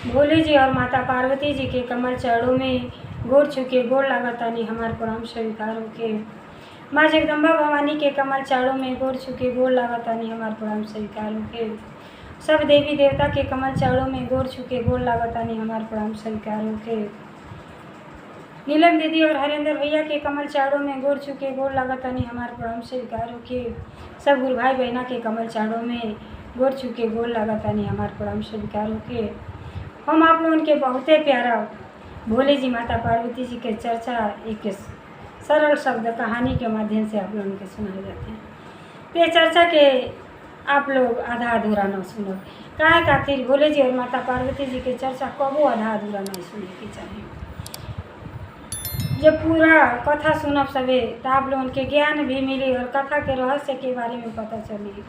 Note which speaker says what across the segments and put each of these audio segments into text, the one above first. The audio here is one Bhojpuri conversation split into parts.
Speaker 1: भोले जी और माता पार्वती जी के कमल चरणों में गोड़ छुके गोड़ लागतानी हमार प्रणाम स्वीकार होके। माँ जगदम्बा भवानी के कमल चरणों में गोड़ छुके गोड़ लागतानी हमार प्रणाम स्वीकार होके। सब देवी देवता के कमल चरणों में गोड़ छुके गोड़ लागतानी हमार प्रणाम स्वीकार होके। नीलम दीदी और हरेंद्र भैया के कमल चरणों में गोड़ छुके गोड़ लागतानी हमार प्रणाम स्वीकार होके। सब गुरु भाई बहना के कमल चरणों में गोड़ छुके गोड़ लागतानी हमार प्रणाम स्वीकार होके। हम आप लोगों के बहुते प्यारा भोले जी माता पार्वती जी के चर्चा एक सरल शब्द कहानी के माध्यम से आप लोगों के सुनाए जाते हैं। ये चर्चा के आप लोग आधा अधूरा न सुनो काहे खातिर भोले जी और माता पार्वती जी के चर्चा कबो आधा अधूरा न सुने के चाहिए। जब पूरा कथा सुनब सवे तो आप लोगों के ज्ञान भी मिली और कथा के रहस्य के बारे में पता चली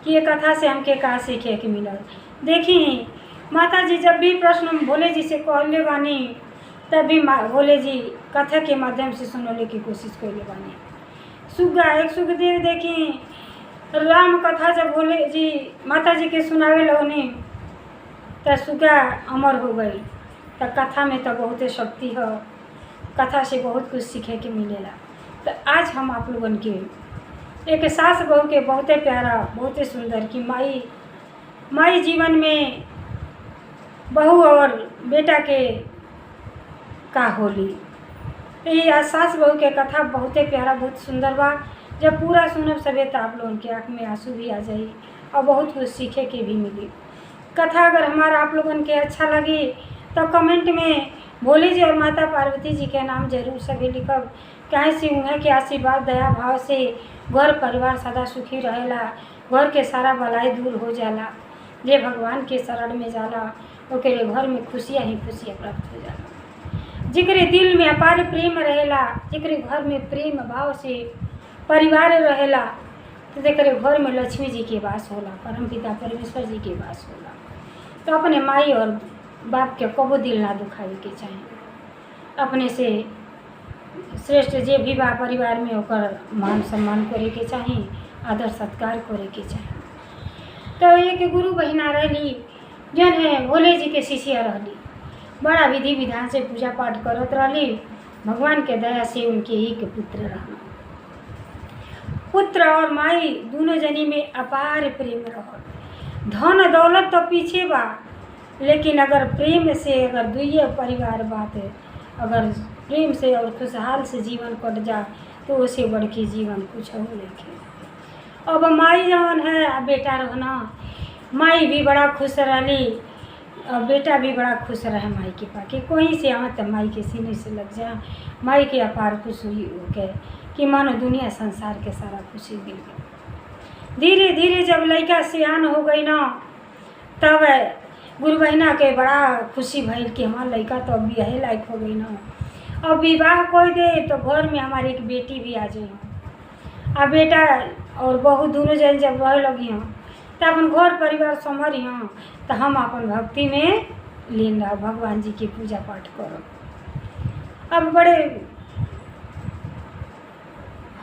Speaker 1: कि ये कथा से हमके का सीखे के मिलल। देखी माता जी जब भी प्रश्न भोले जी से कहले बानी तब भी भोले जी कथा के माध्यम से सुनने की कोशिश करले बानी। सुग्गा एक सुखदेव देखी राम कथा जब भोले जी माता जी के सुनावे लगनी तो सुग्गा अमर हो गई। तो कथा में तो बहुत शक्ति है, कथा से बहुत कुछ सीखे के मिलेला। तो आज हम आप लोगन के एक सास बहू के बहुते प्यारा बहुते सुंदर कि माई जीवन में बहू और बेटा के का होली। ये सास बहू के कथा बहुते प्यारा बहुत सुंदर बा। जब पूरा सुनब सभे तो आप लोगों के आँख में आंसू भी आ जाई और बहुत कुछ सीखे के भी मिली। कथा अगर हमारा आप लोगन के अच्छा लगी तो कमेंट में भोले जी और माता पार्वती जी के नाम जरूर सभी लिखब। काहे से उन्हें के आशीर्वाद दया भाव से घर परिवार सदा सुखी रहेला, घर के सारा भलाई दूर हो जाला। जे भगवान के शरण में जाला ओकरे घर में खुशियाँ ही खुशियाँ प्राप्त हो जाला। जिकरे दिल में अपार प्रेम रहेला, जिकरे घर में प्रेम भाव से परिवार रहेला तो जेकरे घर में लक्ष्मी जी के वास होला, परमपिता परमेश्वर जी के वास होला। तो अपने माई और बाप के कबो दिल ना दुखावे के चाहिए। अपने से श्रेष्ठ जे भी बा परिवार में ओकर मान सम्मान करे के चाहिए, आदर सत्कार करे के चाहिए। तो एक गुरु बहिना रही जन है भोले जी के शिष्या रही, बड़ा विधि विधान से पूजा पाठ करत रही। भगवान के दया से उनके एक पुत्र रहा। पुत्र और माई दोनों जनी में अपार प्रेम रहल। धन दौलत तो पीछे बा, लेकिन अगर प्रेम से अगर दुइये परिवार बात है, अगर प्रेम से और खुशहाल से जीवन कट जा तो उसे बढ़ के जीवन कुछ हो लेके। अब माई जवन है बेटा रहना, माई भी बड़ा खुश रही और बेटा भी बड़ा खुश रहे माई के पाके। कोई से आवे तो माई के सीने से लग जा, माई के अपार खुश हुई होके कि मानो दुनिया संसार के सारा खुशी मिल गई। धीरे धीरे जब लड़का सियान हो गई ना तब गुरु बहिना के बड़ा खुशी भइल कि हमार लड़का तो अब बियाहे लायक हो गई ना। अब विवाह कोई दे तो घर में हमारी एक बेटी भी आ जाए। अब बेटा और बहू दोनों जन जब रह लगी हों तो अपन घर परिवार संभरी हों तो हम अपन भक्ति में लीन रह भगवान जी की पूजा पाठ करो। अब बड़े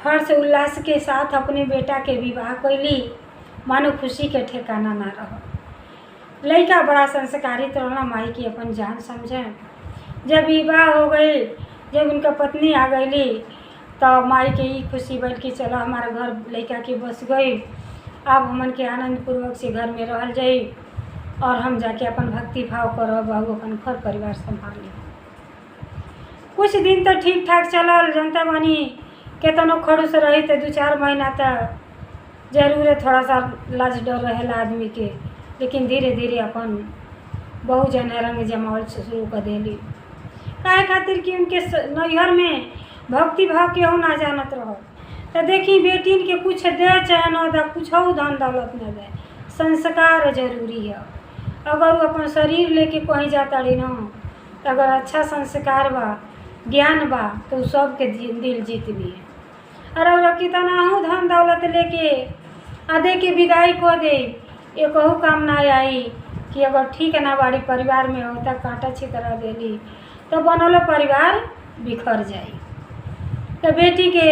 Speaker 1: हर्ष उल्लास के साथ अपने बेटा के विवाह कैली, मानो खुशी के ठिकाना ना रहा। लड़का बड़ा संस्कारित रहना, माई की अपन जान समझे। जब विवाह हो गई, जब उनका पत्नी आ गई तो माई के ही खुशी बढ़ के चलो हमारा घर लड़का के बस गई। अब हमन के आनंद पूर्वक से घर में रह जाई और हम जाके अपन भक्ति भाव करो, बाबू अपन घर परिवार संभाल ली। कुछ दिन तो ठीक ठाक चलल, जनता बानी केतनो खड़ूस रही तो 2-4 महीना तो जरूर थोड़ा सा लाज डर रहेला आदमी के, लेकिन धीरे धीरे अपन बहु जन रंग जमावल शुरू कर देली। काहे खातिर कि उनके नैहर में भक्ति भाव केहू ना जानत रहो। तो देखी बेटीन के कुछ दे चाहे न दे, कुछ धन दौलत न दे, संस्कार जरूरी है। अगर वो अपन शरीर लेके कहीं जाता रही न तो अगर अच्छा संस्कार बा ज्ञान बा तो सबके दिल जीत भी है। और अगर कितना हूँ धन दौलत लेके आधे के विदाई को दे, ये कहू काम ना आई कि अगर ठीक ना बाड़ी परिवार में होता कांटा छितरा देली तो बनलो परिवार बिखर जाई। तो बेटी के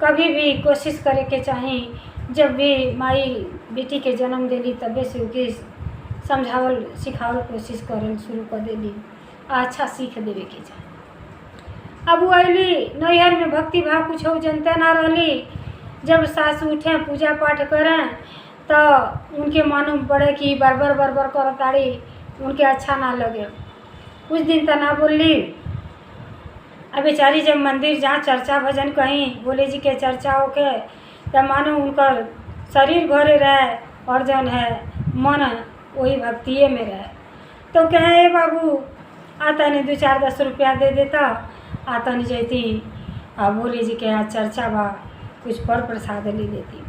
Speaker 1: कभी भी कोशिश करे के चाहिए, जब भी माई बेटी के जन्म देली तबे से उसकी समझावल सिखावल कोशिश करल शुरू कर देली, अच्छा सीख देवे के चाही। अब वो अली नैहर में भक्ति भाव कुछ जनते ना रहली। जब सास उठे पूजा पाठ करें तो उनके मालूम पड़े कि बरबर बरबर करताड़ी, उनके अच्छा ना लगे। कुछ दिन तो ना बोली। अब बेचारी जब मंदिर जहाँ चर्चा भजन कहीं भोले जी के चर्चा होके तब मानो उनका शरीर घरे रहे और जौन है मन वही भक्तिये में रहे। तो कहे ए बाबू आता नहीं 2-4-10 रुपया दे देता, आता नहीं जैती आ भोले जी के यहाँ चर्चा बा, कुछ पर प्रसाद ले देती।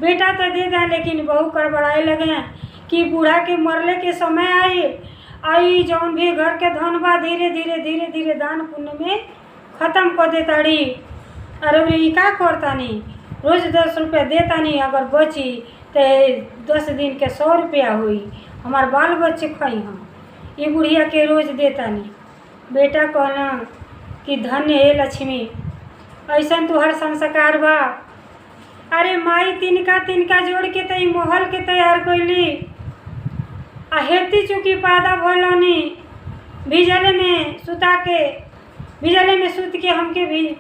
Speaker 1: बेटा तो दे दें, लेकिन बहू कड़बड़ाए लगे कि बूढ़ा के मरले के समय आई जौन भी घर के धन बा धीरे धीरे दान पुण्य में ख़त्म कर देताड़ी। अरे ये का करतानी, रोज़ 10 रुपया देतानी, अगर बची तो 10 दिन के 100 रुपया हुई, हमार बाल बच्चे खाई हम, ये बुढ़िया के रोज़ देतानी। बेटा कहना कि धन्य हे लक्ष्मी, ऐसा तुहर संस्कार बा। अरे माई तिनका जोड़ के तई महल के तैयार कैली, आ हेती चुकी पैदा भइलनी, भिजले में सुत के हमके भी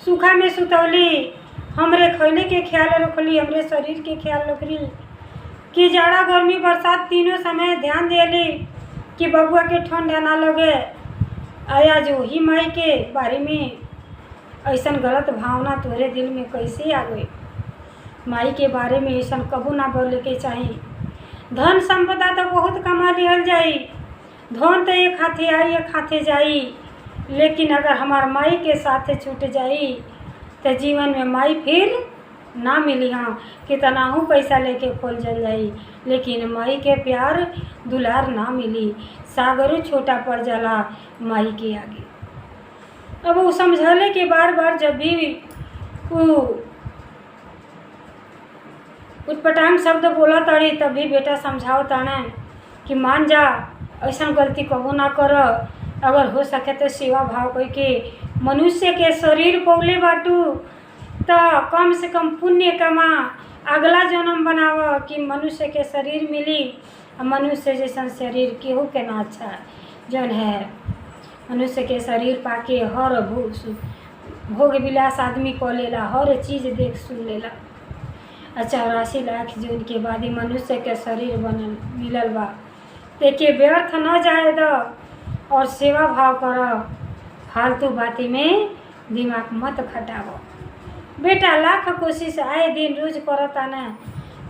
Speaker 1: सूखा में सुतौली, हमरे खैले के ख्याल रखली, हमरे शरीर के ख्याल रखली, कि जाड़ा गर्मी बरसात तीनों समय ध्यान देली कि बबुआ के ठंडा ना लगे। आया जो ही माई के बारे में ऐसा गलत भावना तोहरे दिल में कैसे आ गई। माई के बारे में ऐसा कबू ना बोले के चाहिए। धन संपदा तो बहुत कमा लिहल जाई, धन तो एक हाथे आई एक हाथे जाई, लेकिन अगर हमार माई के साथे छूट जाई तो जीवन में माई फिर ना मिली। हाँ कितना हूँ पैसा लेके खोल जल जाई, लेकिन माई के प्यार दुलार ना मिली। सागरों छोटा पड़ जाला माई के आगे। अब वो समझले के बार जब भी वो उटपटांग शब्द बोला ताड़ी तब भी बेटा समझाओ ताने कि मान जा, ऐसा गलती कबो ना कर। अगर हो सके तो सेवा भाव कोई के मनुष्य के शरीर पौले बाटू तो कम से कम पुण्य कमा, अगला जन्म बनाव कि मनुष्य के शरीर मिली। मनुष्य जैसा शरीर केहू के ना अच्छा जौन है, मनुष्य के शरीर पाके हर भोग विलास आदमी को लेला, हर चीज़ देख सुन लेला। 84 लाख जून के बाद ही मनुष्य के शरीर बनल मिलल बा। देखे व्यर्थ न जाए दो और सेवा भाव करो, फालतू बाती में दिमाग मत खटाओ। बेटा लाख कोशिश आए दिन रोज करता ना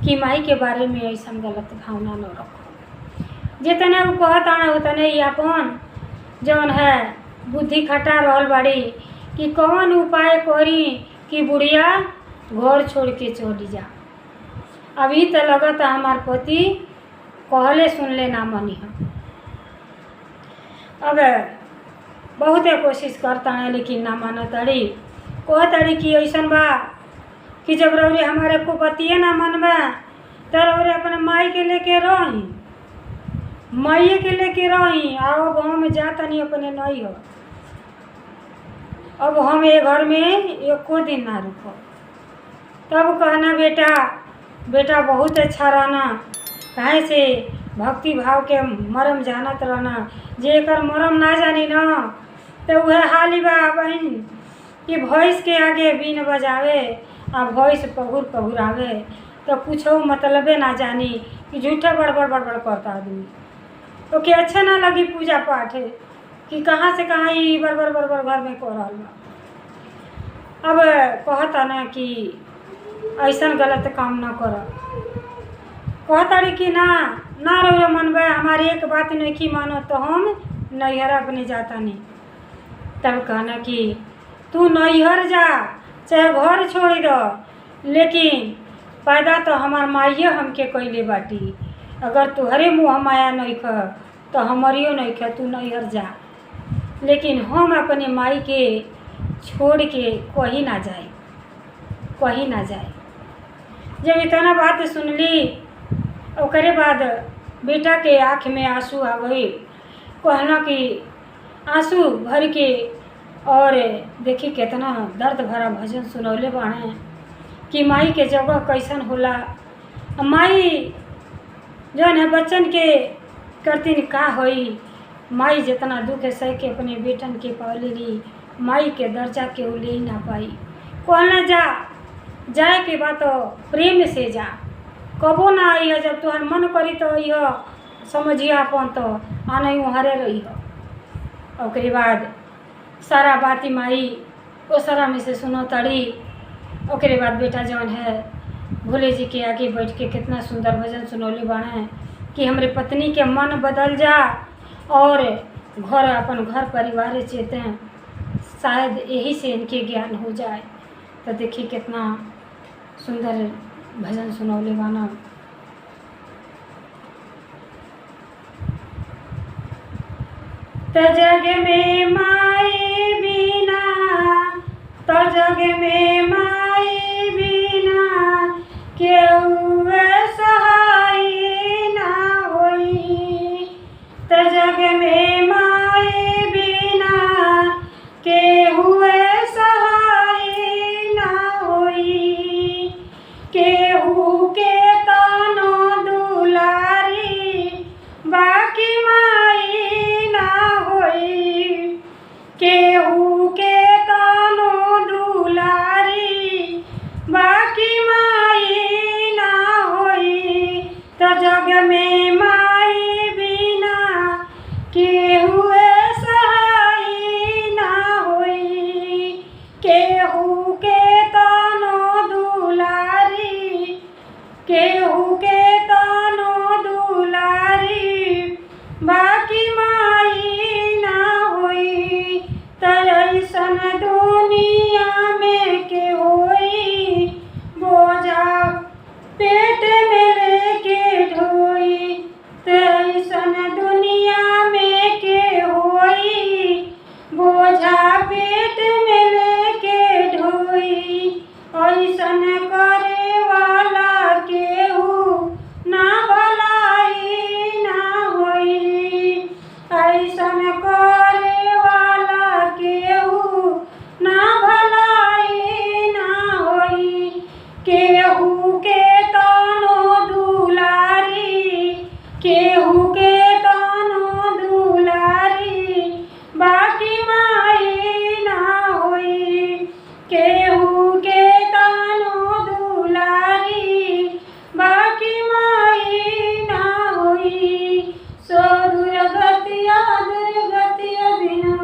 Speaker 1: कि माई के बारे में ऐसा गलत भावना न रखो। जितना वो कहता ना उतने ही अपन जौन है बुद्धि खटा रहल बाड़ी कि कौन उपाय करी कि बुढ़िया घर छोड़ के चली जा। अभी तो लगता हमार पति कहले सुन ले ना मनी हम। अब बहुत कोशिश करता है लेकिन ना माना तड़ी। कहतड़ी कि ऐसा बा कि जब रौरे हमारे को बतिए ना मनबा तो रौरे अपने माई के लेके रही, माइए के लेके रही। आओ गाँव में जाता नहीं अपने नहीं हो। अब हम ये घर में एको दिन ना रुको। तब कहना बेटा बहुत अच्छा रहना, कहे से भक्ति भाव के मरम जानत रहना। जेकर मरम ना जानी ना तो वह हाली बा बहन कि भैंस के आगे बीन बजावे आ भैंस पहुरावे तो कुछ मतलबे ना जानी कि झूठा बड़बड़ करता आदमी। तो क्या अच्छा ना लगी पूजा पाठ है कि कहाँ से कहाँ ही बड़बड़ घर में कर रहा बा। अब कहता ना कि ऐसा गलत काम ना कर। कहताड़ी कि ना रहो मनबे, हमारी एक बात नहीं की मानो तो हम नैहर अपने जाता नहीं। तब कहना कि तू नैहर जा चाहे घर छोड़ दो, लेकिन पैदा तो हमार माइए हमके कैले बाटी। अगर तुहरे मुँह माया नहीं ख तो हमारियो नहीं ख, तू नैहर जा। लेकिन हम अपने माई के छोड़ के कहीं ना जाए। जब इतना बात सुनली ओकरे बाद बेटा के आँख में आंसू आ गई। कहना कि आंसू भर के और देखी कितना दर्द भरा भजन सुनौले बाणे कि माई के जगह कैसन होला। माई जौन है बच्चन के करतीन का होई। माई जितना दुख है सह के अपने बेटन के पालेली, माई के दर्जा के उ ले ना पाई। कहना जा जाए के बात तो प्रेम से जा, कबो ना आई है। जब तुहर मन करी तो यह समझिए अपन तो आना ही हरे रही हो। ओकरे बाद सारा बाती माई ओ सारा में से सुनो तड़ी। ओकरे बाद बेटा जौन है भोले जी के आगे बैठ के कितना सुंदर भजन सुनौले बाड़े कि हमरे पत्नी के मन बदल जा और घर अपन घर परिवार चेतें, शायद यही से इनके ज्ञान हो जाए। तो देखिए कितना सुंदर भजन सुनौले बाना। त जग में माई बिना, त जग में माई बिना केहू सहाय ना होई। त जग में माई बिना केहू सहाय ना होई। केहू के तानो दुलारी बाकी माई ना होई। केहू के तानो दुलारी बाकी माई ना होई। त जग में माई बिना केहू सहाय ना होई। केहू के तानो दुलारी, केहू के तानो दुलारी बाकी माई ना होई। त अइसन दुनिया में के होई, बोझा पेट में लेके ढोई। त अइसन दुनिया में के होई, बोझा पेट में लेके ढोई। अइसन करे वाला केहू ना भलाई ना होई। अइसन करे वाला केहू ना भलाई ना होई। केहू के तानो दुलारी, केहू के तानो दुलारी बाकी माई ना होई। केहू के तानो दुलारी बाकी माई ना होई। सो दुर्गतिया दुर्गतिया बिना,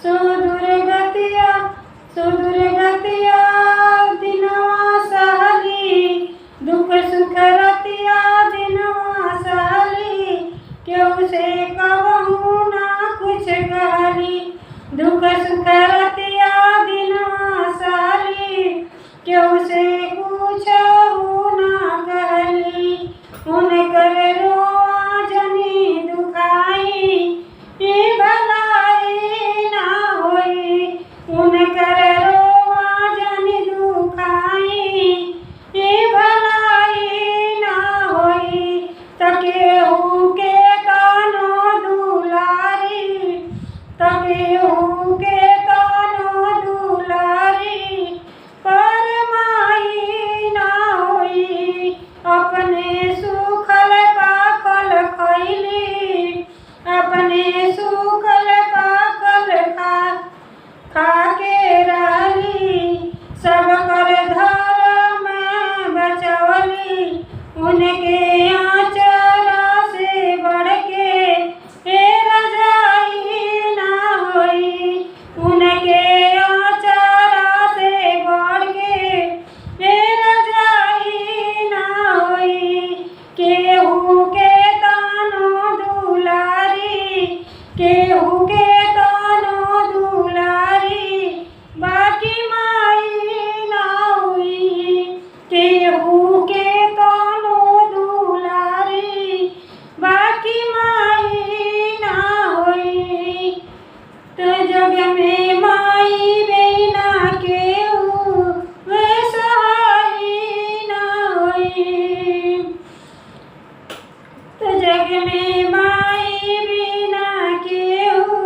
Speaker 1: सो दुर्गतिया दिनवा सहली, दुख सुख रतिया दिनवा सहली। केहू से कहूँ ना कुछ कहली, दुख सुख रतिया दिनवा सहली। केहू से कुछ ना कहली, उनकर रोआ जनी दुखाई ई भलाई ना होई। उनकर रोआ जनी दुखाई ई भलाई ना होई। त केहू के तानो दुलारी, त केहू के तानो दुलारी पर माई ना होई। अपने सुखल पाकल खैली, अपने सुखल पाकल खा के रहली। सब कर धर्म बचवली, उनके आचरा से बढ़ के रजाई ना होई। उनके आचरा से बढ़ के रजाई ना होई। केहू के तानो दुलारी, केहू के तानो दुलारी बाकी माई ना होई। केहू के तानो दुलारी बाकी माई ना होई। त जग में माई बिना केहू सहाय ना होई। त जग में माई बिना केहू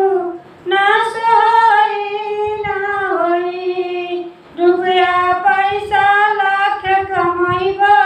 Speaker 1: ना सहाय ना होई। रुपया पैसा लाख कमाइबा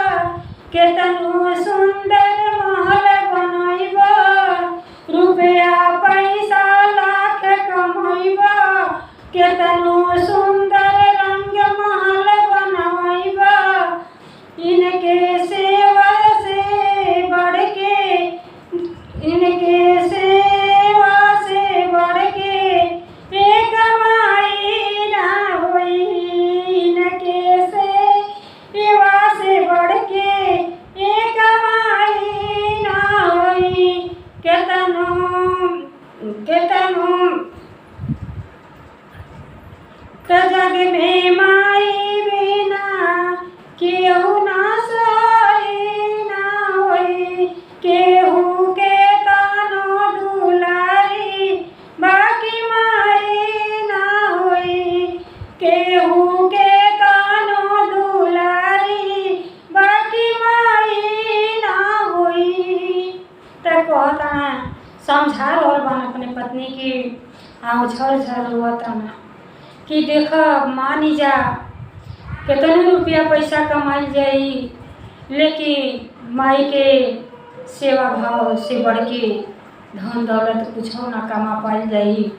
Speaker 1: जग में माई बिना केहू ना सही ना होई, केहू के तानो दुलारी बाकी माई ना होई, केहू के तानो दुलारी बाकी माई ना होई। तो कहता समझा रहल बन अपने पत्नी की, आओ झर रोता ना कि देख मानी जा कितने रुपया पैसा कमाई जाई, लेकिन माई के सेवा भाव से बढ़ के धन दौलत कुछ ना कमा पाई जाई।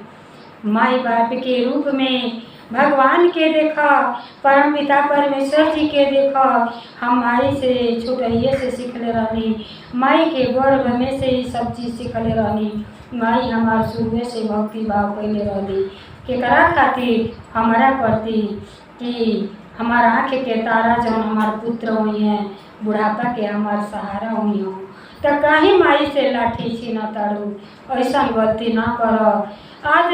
Speaker 1: माई बाप के रूप में भगवान के देखा, परम पिता परमेश्वर जी के देखा। हम माई से छोटहिए से सीखले रहनी, माई के गर्भ में से ही सब चीज़ सीखले रहनी। माई हमार शुरू से भक्ति भाव कैले रहली केकरा खातिर, हमारा प्रति कि हमार आँख के तारा जौन हमार पुत्र हुई हैं, बुढ़ापा के हमार सहारा हुई हो। तो कहीं माई से लाठी छीना तारू, ऐसा गलती ना कर। आज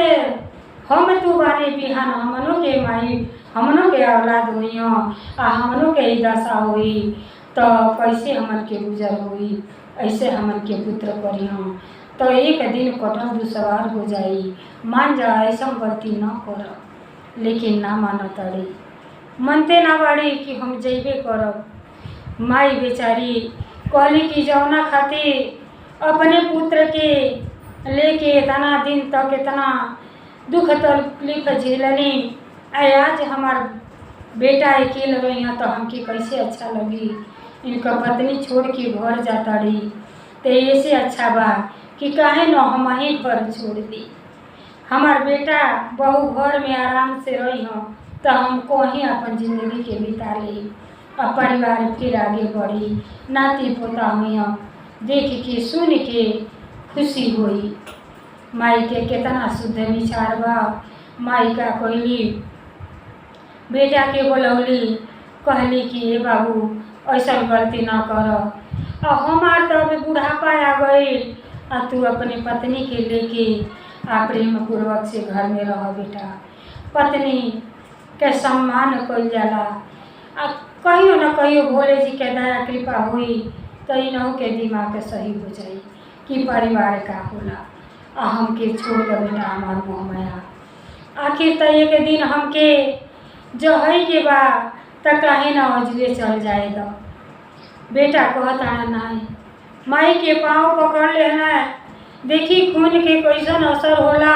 Speaker 1: हम तू बानी बिहान हमनों के माई हमनों के औलाद हुई हो, आ हमनों के ही दशा हुई तो कैसे हमन के गुजर हुई, ऐसे हमन के पुत्र करी हम तो एक दिन कटल दुसवार हो जाई। मान जा ऐसा गलती न कर, लेकिन ना माना ताड़ी, मनते ना बाड़ी कि हम जैबे करब। माई बेचारी कहली कि जौना खातिर अपने पुत्र के लेके इतना दिन तक इतना दुख तकलीफ झेलनी, आज हमार बेटा अकेले रही हैं तो हमके कैसे अच्छा लगी। इनका पत्नी छोड़ के घर जाता रही तो ऐसे अच्छा बा कि काहे न हम ही घर छोड़ दी। हमार बेटा बहू घर में आराम से रही हो तो हम कहीं अपन जिंदगी के बिता ली, और परिवार फिर आगे बढ़ी, नाती पोता हुई हम देख के सुन के खुशी हुई। माई के कितना शुद्ध विचार बा। माई का कहली बेटा के बोलौली, कहली कि हे बाबू ऐसा गलती ना कर, और हमार तो अभी बुढ़ापा आ गई, और तू अपने पत्नी के लेके आ प्रेम पूर्वक से घर में रह बेटा। पत्नी के सम्मान कल जाला, कहियो न कहियो भोले जी के दया कृपा हुई तो इनहू के दिमाग सही हो जाई कि परिवार का होला। आ हमके छोड़ दे बेटा हमार मोह माया, आखिर तो एक दिन हमके जो है के बा तो कहीं ना अजबे चल जाए दो। बेटा कहता है नहीं, माई के पाँव पकड़ लेना, देखी खून के कैसन असर होला।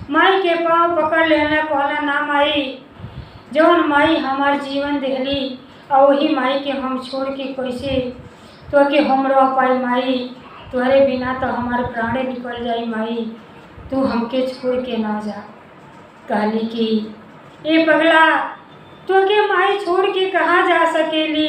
Speaker 1: माई के पाँव पकड़ लेना, कहला ना माई, जौन माई हमार जीवन दिहली और वही माई के हम छोड़ के कैसे तो कि हम रह पाई माई, तोहरे बिना तो हमारे प्राणे निकल जाई माई, तू हमके छोड़ के ना जा। कहली कि ए पगला, तो के माई छोड़ के कहाँ जा सकेली,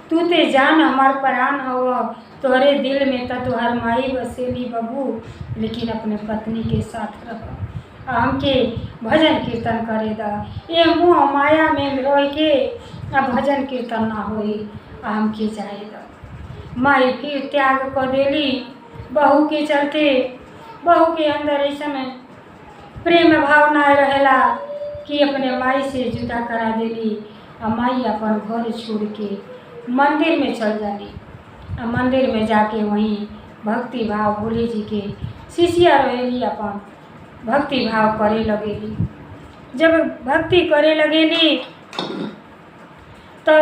Speaker 1: तू ते जान हमार प्राण हो, तोहरे दिल में तो तुहार माई बसेली बबू, लेकिन अपने पत्नी के साथ रह। हमके भजन कीर्तन करे दा, ये मुँह माया में रह के भजन कीर्तन ना होई, हमके जाए दा। माई फिर त्याग कर देली बहू के चलते। बहू के अंदर ऐसा प्रेम भाव ना रहेला कि अपने माई से जुदा करा देली, और माई अपन घर छोड़ के मंदिर में चल जाली। मंदिर में जाके वहीं भक्ति भाव भोले जी के शिष्या रहेली, अपन भक्ति भाव करे लगेली। जब भक्ति करे लगेली तो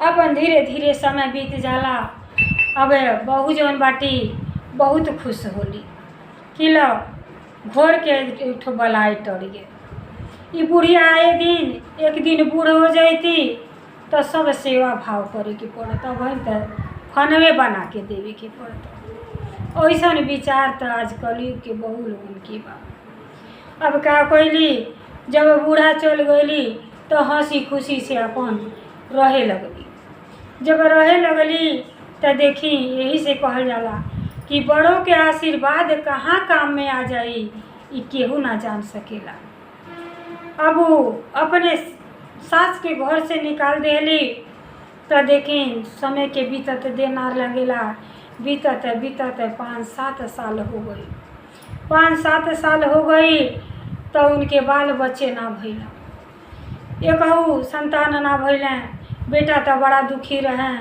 Speaker 1: अपन धीरे धीरे समय बीत जाला। अब बहू जौन बाटी बहुत खुश होली कि लो घोर के उठो बलाई टड़ गए। ये बुढ़िया आए दिन एक दिन बूढ़ हो जाती तो सब सेवा भाव करे के पड़ता, वही तो फनवे बना के देवे के पड़ता। ऐसा विचार तो आज कलयुग के बहु लोगन की बा। अब का कैली, जब बूढ़ा चल गई तो हंसी खुशी से अपन रहे लगली। जब रहे लगली तो देखी, यही से कहल जाला कि बड़ों के आशीर्वाद कहाँ काम में आ जाई, ये केहू ना जान सकेला। अब वो अपने सास के घर से निकाल देली तो देखी समय के बीतत देना लगेला। बीतत बीतत 5-7 साल हो गई। 5-7 साल हो गई तो उनके बाल बच्चे ना भइला, एकहू संतान ना भइलें। बेटा तो बड़ा दुखी रहे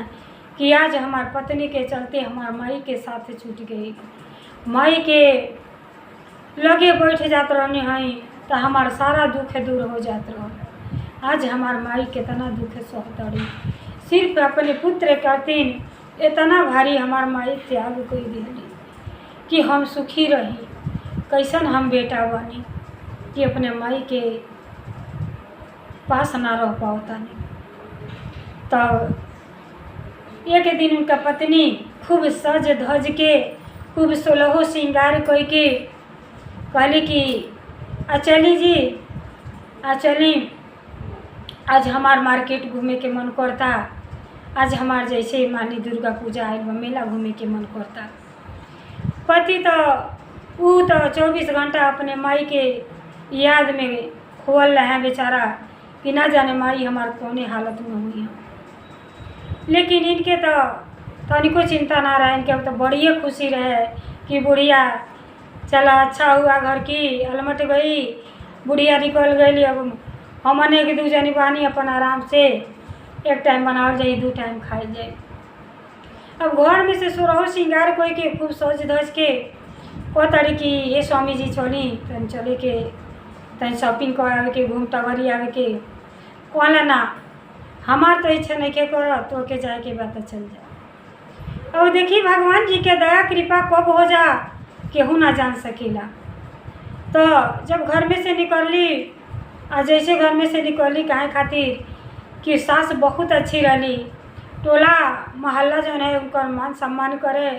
Speaker 1: कि आज हमार पत्नी के चलते हमार माई के साथ छूट गई। माई के लगे बैठ जात रहनी हई तो हमार सारा दुख दूर हो जात रह। आज हमार माई कितना दुख सहतड़ी, सिर्फ अपने पुत्र करतीन इतना भारी हमार माई त्याग कोई दिली कि हम सुखी रही। कैसन हम बेटा बनी कि अपने माई के पास ना रह पाता नहीं। तब एक दिन उनका पत्नी खूब सज धज के खूब सोलहो श्रृंगार कोई के कहली कि चली जी चली, आज हमार मार्केट घूमे के मन करता, आज हमार जैसे मानी दुर्गा पूजा आयल मेला घूमे के मन करता। पति तो वो तो 24 घंटा अपने माई के याद में खोल रहे बेचारा कि ना जाने माई हमार कौने हालत में हुई है। लेकिन इनके तो तनिको चिंता ना रहे, इनके तो बड़ी खुशी रहे कि बुढ़िया चला अच्छा हुआ, घर की अलमट गई, बुढ़िया निकल गई। अब हमने एक दू जनी बानी अपन आराम से एक टाइम बनावल जाई, 2 टाइम खाई जाए। अब घर में से सोरहो श्रृंगार कोई के खूब सज धज के को तारी कि ये स्वामी जी चली तन चले के तन शॉपिंग कर आवे के, घूम टगरी आवे के। कहला ना हमार तो इच्छा नहीं के कर, तो के जाए के बात चल जा। अब देखी भगवान जी के दया कृपा कब हो जा केहू ना जान सकेला। तो जब घर में से निकलली जैसे घर में से निकलली काहे खातिर कि सास बहुत अच्छी रही, टोला मोहल्ला जो है उनका मान सम्मान करे।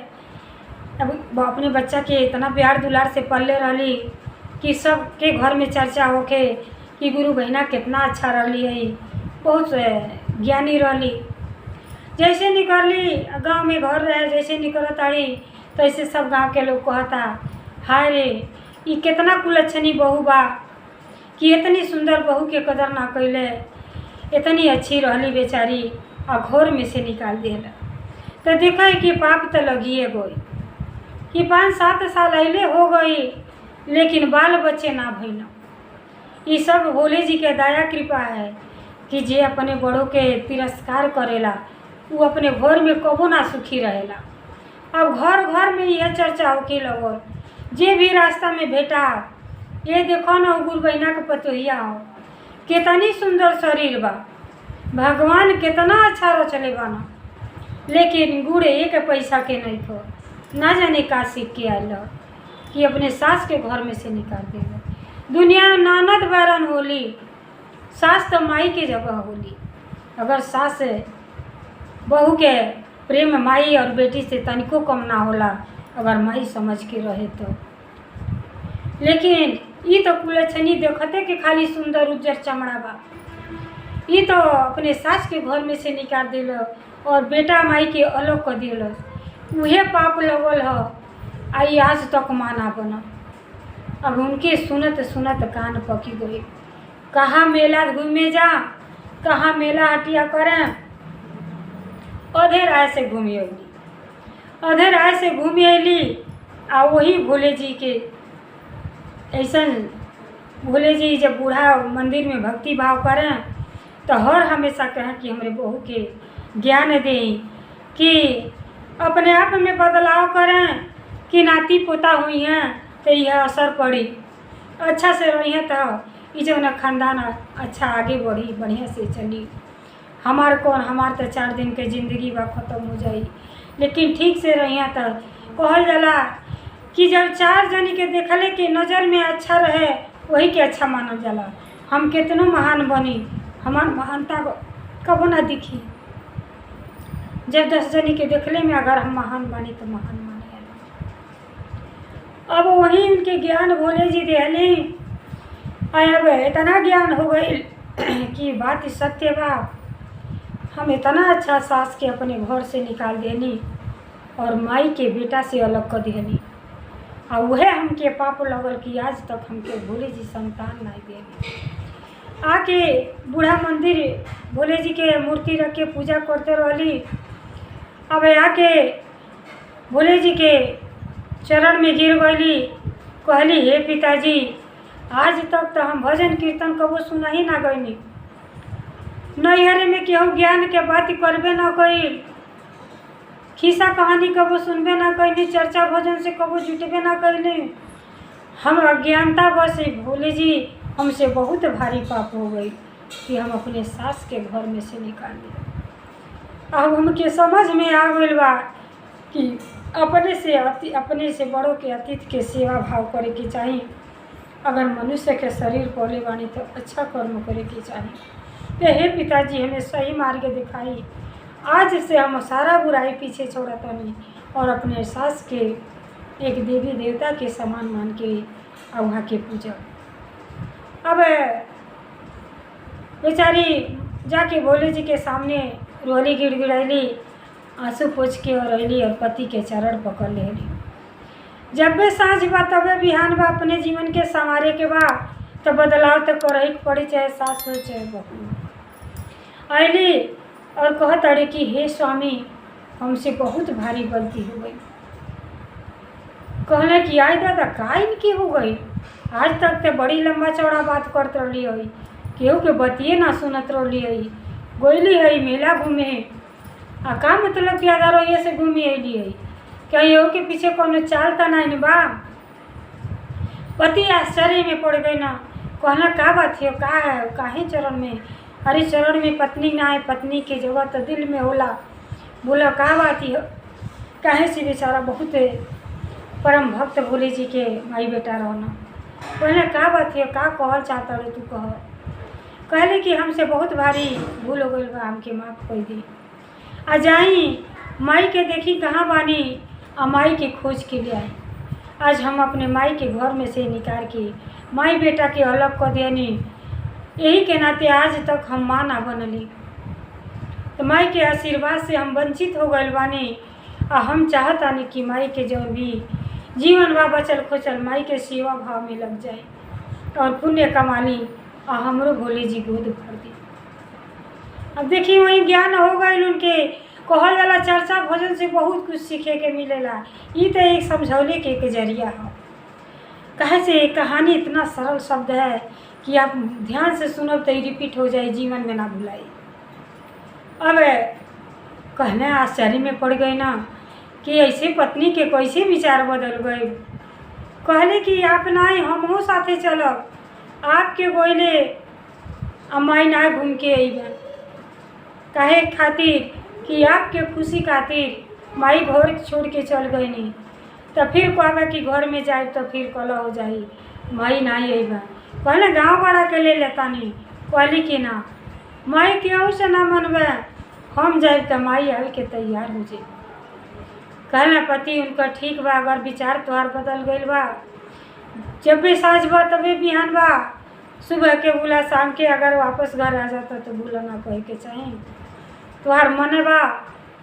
Speaker 1: अब अपने बच्चा के इतना प्यार दुलार से पल्ले रही कि सबके घर में चर्चा होके कि गुरु बहिना कितना अच्छा रही है, बहुत ज्ञानी रही। जैसे निकलली गांव में घर रहे, जैसे निकल ताड़ी तैसे सब गांव के लोग कहता हाय रे ये कितना कुलच्छनी बहू बा कि इतनी सुंदर बहू के कदर ना कैले, इतनी अच्छी रहली बेचारी और घोर में से निकाल दिया। तो देखा कि पाप तो लगिए गई कि 5-7 साल अले हो गई लेकिन बाल बच्चे ना भइल। ये सब भोले जी के दया कृपा है कि जे अपने बड़ों के तिरस्कार करेला वो अपने घर में कबो ना सुखी रहेला। अब घर घर में यह चर्चा होके लगल, जे भी रास्ता में भेटा ये देखो ना गुरु बहिना के पतोहिया हो, कितनी सुंदर शरीर बा, भगवान कितना अच्छा रचले बाना, लेकिन गुड़ एक पैसा के नहीं थो। ना जाने का सीख के आयल कि अपने सास के घर में से निकाल देगा। दुनिया में ननद बैरन होली, सास तो माई के जगह होली। अगर सास बहू के प्रेम माई और बेटी से तनिको कम ना होला अगर माई समझ के रहे तो। लेकिन ये तो कुलच्छनी देखते कि खाली सुंदर उज्जर चमड़ा बा, ये तो अपने सास के घर में से निकाल दिल और बेटा माई के अलग कर दिल। उहे पाप लगल है आई आज तक माना बना। अब उनके सुनत सुनत कान पकी गई। कहाँ मेला घूमे जा, कहाँ मेला हटिया करें। अधे राय से घूमी अली, अधे राय से घूमी अली आ वही भोले जी के ऐसा भोले जी जब बूढ़ा मंदिर में भक्ति भाव करें तो हर हमेशा कहें कि हमारे बहू के ज्ञान दें कि अपने आप में बदलाव करें कि नाती पोता हुई हैं तो यह असर पड़ी, अच्छा से रही हैं तो ये जो ना खानदान अच्छा आगे बढ़ी, बढ़िया से चली। हमार कौन, हमार तो 4 दिन के ज़िंदगी बा ख़त्म हो जाई, लेकिन ठीक से रही हैं तो कहल जाला कि जब 4 जनी के देखले के नज़र में अच्छा रहे वही के अच्छा मानल जाला। हम कितनों महान बनी, हमार महानता कबो ना दिखी। जब 10 जनी के देखले में अगर हम महान बनी तो महान माने। अब वही उनके ज्ञान भोले जी देहली। अब इतना ज्ञान हो गई कि बात सत्य बा। हम इतना अच्छा सास के अपने घर से निकाल देनी और माई के बेटा से अलग कर देनी, और वह हमके पाप लगल कि आज तक हमके भोले जी संतान नहीं देनी। आके बूढ़ा मंदिर भोले जी के मूर्ति रख के पूजा करते रहली। अब आके भोले जी के चरण में गिर गईली, कहली हे पिताजी आज तक तो हम भजन कीर्तन कबो सुना ही ना गईनी। नैहरे में केहू ज्ञान के बात करबे ना कइल, खिस्सा कहानी कबो सुनबे ना कइली, चर्चा भजन से कबो जुटबे ना कइली। हम अज्ञानता बस भोले जी हमसे बहुत भारी पाप हो गई कि हम अपने सास के घर में से निकाल दिए। अब हमके समझ में आ गइल बा कि अपने से बड़ों के अतिथि के सेवा भाव करे के चाहिए। अगर मनुष्य के शरीर पौले बानी तो अच्छा कर्म करे के चाहिए। तो हे पिताजी हमें सही मार्ग दिखाई। आज से हम सारा बुराई पीछे छोड़तानी और अपने सास के एक देवी देवता के समान मान के और वहाँ के पूजा। अब बेचारी जाके भोले जी के सामने रोली गिड़गिड़ैली, आंसू पोछ के और अली और पति के चरण पकड़ लेली। जब भी सांझ बा तबे बिहान बा, अपने जीवन के संवारे के बा तो बदलाव तो करे के पड़ी, चाहे सास हो चाहे बहू। अली और कहत अड़े कि हे स्वामी हमसे बहुत भारी गलती हो गई। कहले कि आई दादा का इनकी हो गई, आज तक तो बड़ी लंबा चौड़ा बात करत रही है, केहू के बतिए ना सुनत रही है, गोइली है मेला घूमे आ का मतलब कि आधा रोइए से घूमी अली है, कहीं हो के पीछे कोनो चाल तो नहीं बा। पति आश्चर्य में पड़ गई ना, कहना का बात है, का है काहे चरण में, अरे चरण में पत्नी ना है, पत्नी के जगह तो दिल में होला। बोला का बात है, काहे से बेचारा बहुत परम भक्त भोले जी के माई बेटा रहना। कहले का बात है, का कहल चाहता रे तू कह। कहले कि हमसे बहुत भारी भूल हो गई बा, हमके माफ़ कर दी। आ जाई माई के देखी कहाँ बानी आ माई के खोज के लिए आई। आज हम अपने माई के घर में से निकाल के माई बेटा के अलग कर देनी, यही के नाते आज तक हम माँ ना बनली। तो माई के आशीर्वाद से हम वंचित हो गए बानी आ हम चाहतानी कि माई के जो भी जीवन बा बचल खोचल माई के सेवा भाव में लग जाए और पुण्य कमानी आ हमरो भोले जी गोद भर दी। अब देखिए वही ज्ञान हो गए उनके, कहल जाला चर्चा भजन से बहुत कुछ सीखे के मिलेला। ये तो एक समझौले के एक जरिया है। कहे से कहानी इतना सरल शब्द है कि आप ध्यान से सुनब तो रिपीट हो जाए, जीवन में ना भुलाई। अब कहने आश्चर्य में पड़ गई ना कि ऐसे पत्नी के कैसे विचार बदल गए। कहले कि आप ना हमहू साथे चलब, आपके गोइले अमाई ना घूम के अइबा। काहे खातिर कि आपके खुशी खातिर माई घर छोड़ के चल गई नहीं, तो फिर कहबा कि घर में जाए तो फिर कला हो जाई माई ना अइबा। कहले गाँव बड़ा के ले लेता नहीं, कहली कि ना माई केहू से ना मनबे, हम जाए तो माई आवे के तैयार हो जाए। कहना पति उनका ठीक बा, अगर विचार तोहार बदल गई बा, जब भी साँझ बा तबे बिहान बा, सुबह के बुला शाम के अगर वापस घर आ जाता तो बुला ना कहे के चाहे। तोहार मन बा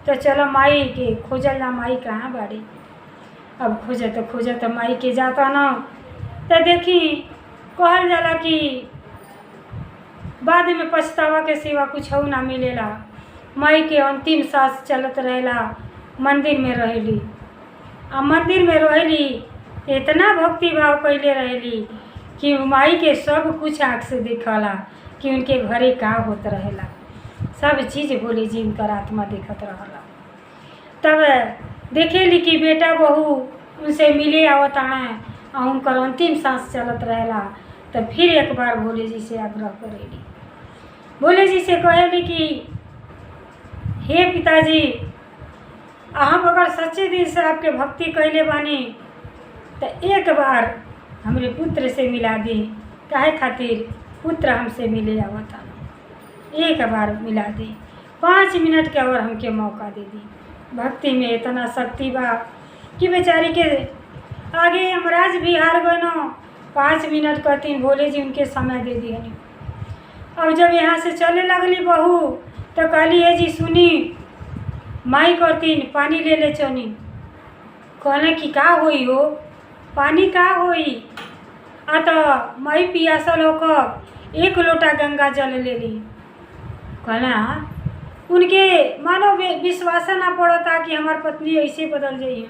Speaker 1: तो चलो माई के खोजल ना, माई कहाँ बाड़ी। अब खोजे तो माई के जाता ना, तो देखी कहल जाला कि बाद में पछतावा के सिवा कुछ हो ना मिलेला। माई के अंतिम सांस चलत रहेला, मंदिर में रहेली आ मंदिर में रहेली इतना भक्ति भाव कैले रहेली कि माई के सब कुछ आँख से दिखला कि उनके घरे का होत रहेला, सब चीज़ भोले जी उनकर आत्मा देखत रहला। तब देखेली कि बेटा बहू उनसे मिले आवताना और उनकर अंतिम सांस चलत रहेला, तो फिर एक बार भोले जी से आग्रह करेली। भोले जी से कहेली कि हे पिताजी, हम अगर सच्चे दिल से आपके भक्ति कैले बानी तो एक बार हमरे पुत्र से मिला दी। काहे खातिर पुत्र हमसे मिले आवता, एक बार मिला दी, 5 मिनट के और हमके मौका दे दी। भक्ति में इतना शक्ति बा कि बेचारी के आगे यमराज भी हार गए न। 5 मिनट कहती भोले जी उनके समय दे दिए। अब जब यहाँ से चले लगली बहू तो कहली है जी सुनी, माई करतीन पानी ले ले चनी। कहने कि का होई हो, पानी का होई। आ तो माई पियासल होकर 1 लोटा गंगा जल ले ली। कहना उनके मानो विश्वास ना पड़ता कि हमार पत्नी ऐसे बदल जाइए।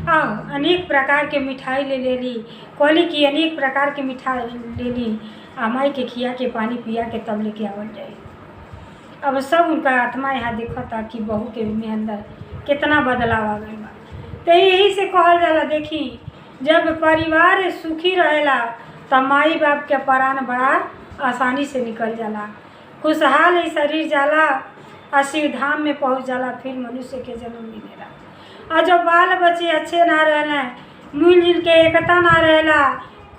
Speaker 1: आ अनेक प्रकार के मिठाई ले लेली, कहली कि अनेक प्रकार के मिठाई ले ली आ माई के खिया के पानी पिया के तब लेके आवल जाई। अब सब उनका आत्मा यहाँ देखता कि बहू के में अंदर कितना बदलाव आ गई बा। तो यही से कहल जाला, देखी जब परिवार सुखी रहेला तब माई बाप के प्राण बड़ा आसानी से निकल जाला, खुशहाल ही शरीर जाला और शिव धाम में पहुँच जाला, फिर मनुष्य के जन्म मिलेला। और जब बाल बच्चे अच्छे ना रहना, मिलजुल के एकता ना रहेला,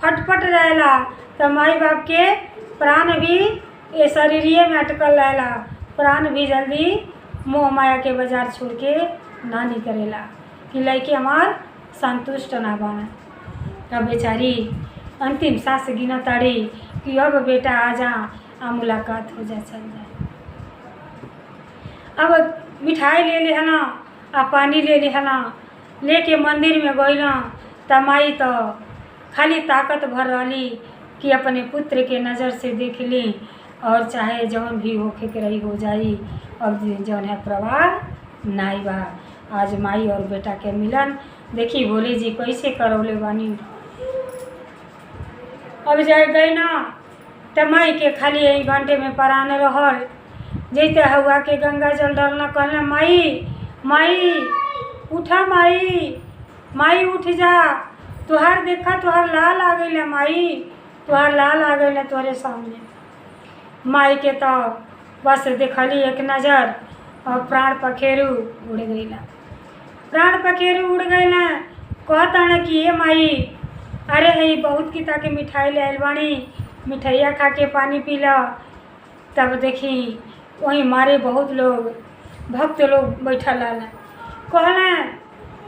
Speaker 1: खटपट रहेला, तो माई बाप के प्राण भी ये शरीरिये में अटकल रहेला, प्राण भी जल्दी मोह माया के बाजार छोड़ के ना निकलेला कि लड़के हमार संतुष्ट ना बना। तब बेचारी अंतिम सांस गिना ताड़ी कि अब बेटा आ जा, आ मुलाकात हो जा, चल जाए। अब मिठाई ले ले ना, आ पानी ले ले ना, लेके मंदिर में गई ना, तब माई तो खाली ताकत भर रही कि अपने पुत्र के नज़र से देख ली और चाहे जौन भी होके के रही हो जाई। अब जौन है प्रवाह नाई बा। आज माई और बेटा के मिलन देखी भोले जी कैसे करौले बानी। अब जाए गई ना, तब माई के खाली 1 घंटे में परान रहल। जैते हुआ के गंगा जल डालना, कहना माई माई उठा, माई माई उठ जा, तुहार देखा तुहार लाल आ गई, माई तुहार लाल आ गई तोहरे सामने। माई के तो बस देखली एक नज़र और प्राण पखेरु उड़ गईला, प्राण पखेरु उड़ गईला। कहता न कि ये माई, अरे है बहुत किता के मिठाई ले आइल बानी, मिठाइया खा के पानी पी ला। तब देखी वहीं मारे बहुत लोग भक्त लोग बैठल रहना, कहला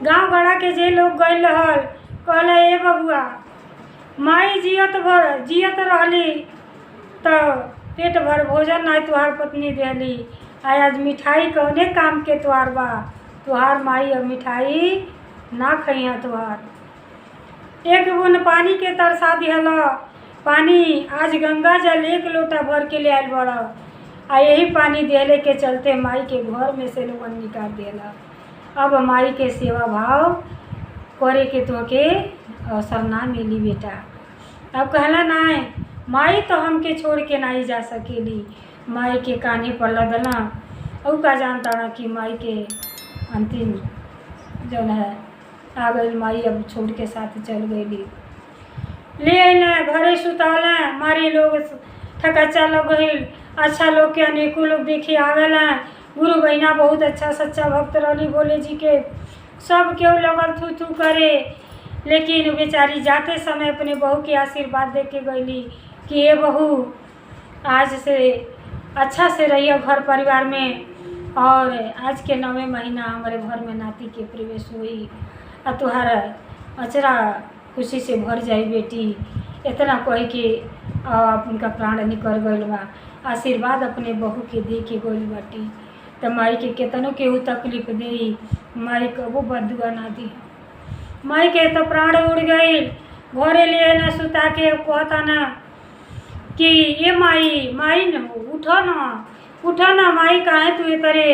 Speaker 1: गाँव गड़ा के जे लोग गए रहल, कहला ए बबुआ माई जियत रहली तो पेट भर भोजन नहीं तुहार पत्नी देली, आज मिठाई कौने काम के तुहार बा, तुहार माई अब मिठाई ना खइया तुहार। एक बूंद पानी के तरसा दिहला, पानी आज गंगा जल 1 लोटा भर के ले आयल बड़ा, आ यही पानी देले के चलते माई के घर में से लोगन निकाल दिला। अब माई के सेवा भाव करे के तो के अवसर ना मिली बेटा। अब कहला नहीं, माई तो हमके छोड़ के नहीं जा सकेली। माई के कान्हे पर लदला, और का जानता ना कि माई के अंतिम जो है आ गई। माई अब छोड़ के साथ चल गई, ले आना घरे सुताला, मारी लोग ठकच्चा लोग गई। अच्छा लोग के अनेकों लोग देखे आवेला। गुरु बहिना बहुत अच्छा सच्चा भक्त रही भोले जी के, सब क्यों लगल थू थू करे, लेकिन बेचारी जाते समय अपने बहू के आशीर्वाद दे के गईली कि ये बहू आज से अच्छा से रहिए घर परिवार में, और आज के 9वें महीना हमारे घर में नाती के प्रवेश हुई, और तुहार अचरा खुशी से भर जाई बेटी। इतना कह के उनका प्राण निकल गई बा। आशीर्वाद अपने बहू के दे के गई बाटी। तो माई के केतनों केहू तकलीफ दे, माई कबो बदुआ ना दी। माई के तो प्राण उड़ गई, घरे ले ना सुता के कहता ना कि ये माई माई न उठो ना माई, काहे तू ये करे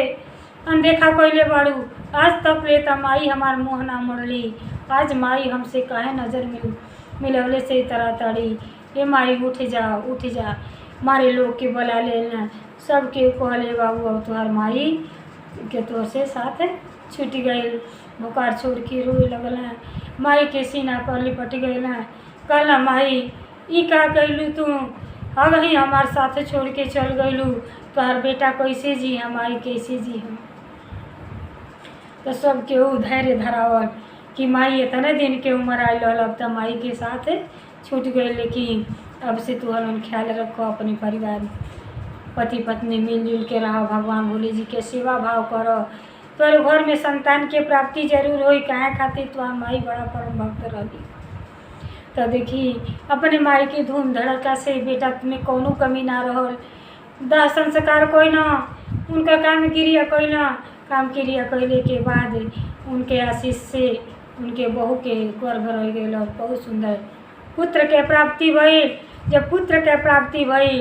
Speaker 1: अनदेखा कैले बाड़ू। आज तक ले तो माई हमार मुँह ना मोड़ली, आज माई हमसे काहे नज़र मिलवले से तरह तड़ी। ये माई उठ जा, मारे लोग के बुला लेना, सबके कहले बाबू अब तुहार माई के तोर से साथ छूट गई। बुखार छोड़ के रोए लगल। माई के सीना पर लिपट गई। कहला माई ई का कैलू तू, अब ही हमार साथ छोड़ के चल गईलू, तोहर बेटा कैसे जी हम, माई कैसे जी हम। तो सब केहू धैर्य धरावल कि माई इतने दिन के उम्र आयल, अब तो माई के साथ छूट गई, लेकिन अब से तू हलन ख्याल रखो, अपने परिवार पति पत्नी मिलजुल के रहो, भगवान भोले जी के सेवा भाव करो, तोरे घर में संतान के प्राप्ति जरूर होई। काहे खातिर तुहार माई बड़ा परम भक्त रही। तो देखी अपने माई के धूम धड़का से बेटा में कौनो कमी ना रहल। दाह संस्कार कोई ना, उनका काम क्रिया कोई ना, काम क्रिया कैले के बाद उनके आशीष से उनके बहू के गर्भ रह गई, बहुत सुंदर पुत्र के प्राप्ति भई। जब पुत्र के प्राप्ति भई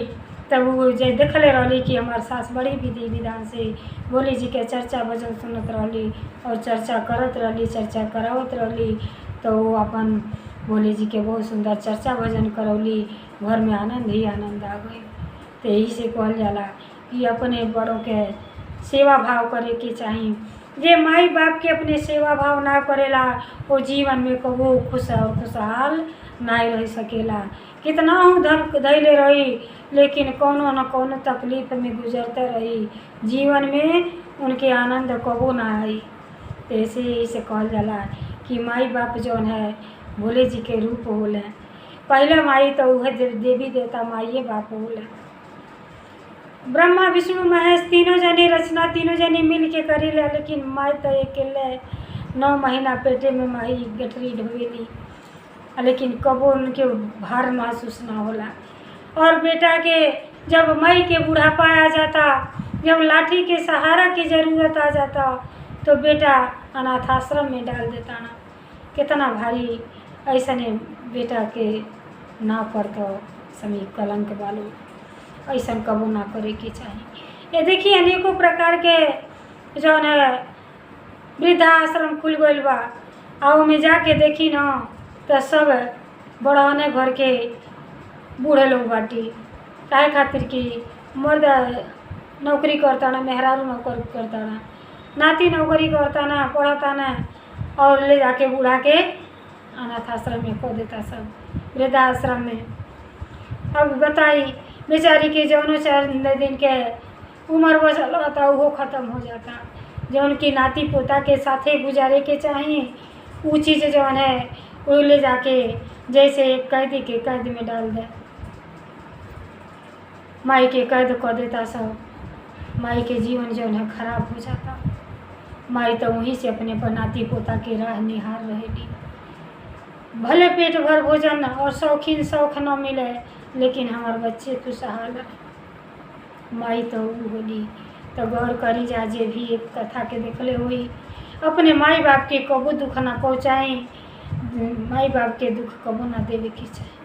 Speaker 1: तब वो जे देखले रहली कि हमार सास बड़ी विधि विधान से भोले जी के चर्चा भजन सुनत रहली और चर्चा करत रहली, चर्चा करावत रहली। तो वो अपन भोले जी के बहुत सुंदर चर्चा भजन करौली, घर में आनंद ही आनंद आ गई। तो यही से कहल जाला कि अपने बड़ों के सेवा भाव करे के चाहिए। जे माई बाप के अपने सेवा भाव ना करेला वो जीवन में कबो खुश और खुशहाल नहीं रह सकेला। कितना हूँ धन धैले रही लेकिन कोनो न कोनो तकलीफ में गुजरते रही, जीवन में उनके आनंद कबो ना आई। तो ऐसे ही से कहल जाला कि माई बाप जौन है भोले जी के रूप होले। पहले माई तो वह देवी देवता माइए बाप होले। ब्रह्मा विष्णु महेश तीनों जने रचना तीनों जने मिल के करेला, लेकिन माई तो अकेले 9 महीना पेटे में माई गठरी ढोवेली, लेकिन कबो उनके भार महसूस ना होला। और बेटा के जब माई के बुढ़ापा आ जाता, जब लाठी के सहारा की ज़रूरत आ जाता तो बेटा अनाथ आश्रम में डाल देता ना। कितना भारी ऐसा बेटा के ना पड़ता समय कलंक वालों, ऐसा कबो ना करे के चाहिए। ये देखिए अनेकों प्रकार के जौन है वृद्धाश्रम खुल गइल बा, और में जाके देखी ना तो सब बड़ाने घर के बूढ़े लोग बाटी। काहे खातिर कि मर्द नौकरी करता ना, मेहरारू नौकरी करता ना, नाती नौकरी करता ना, पढ़ता ना, और ले जाके बूढ़ा के अनाथ आश्रम में खो देता, सब वृद्धाश्रम में। अब बताई बेचारी के जौनो 4 दिन के उम्र बचल रहता वो ख़त्म हो जाता। जौन की नाती पोता के साथे गुजारे के चाहिए वो चीज़ जौन है वो ले जाके जैसे एक कैदी के कैद में डाल दे, माई के कैद कर देता। सब माई के जीवन जौन है खराब हो जाता। माई तो वहीं से अपने पर नाती पोता के राह निहार रहेगी। भले पेट भर भोजन और शौकीन शौख न मिले, लेकिन हमारे बच्चे खुशहाल है। माई तो वो होली तो गौर करी जा जे भी एक कथा के देखले हुई अपने माई बाप के कबो दुख ना पहुँचाएँ, माई बाप के दुख कबो ना देवे के चाहिए।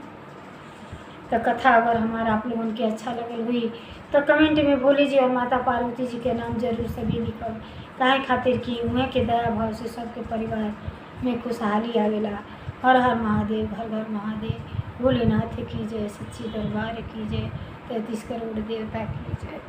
Speaker 1: तो कथा अगर हमारा आप लोगों के अच्छा लगल हुई तो कमेंट में भोले जी और माता पार्वती जी के नाम जरूर सभी लिखब। काहे खातिर कि उन्हें के दया भाव से सबके परिवार में खुशहाली आवेला। हर हर महादेव, घर घर महादेव। भोलेनाथ की जय, सच्ची दरबार की जय, 33 करोड़ देवता की जय।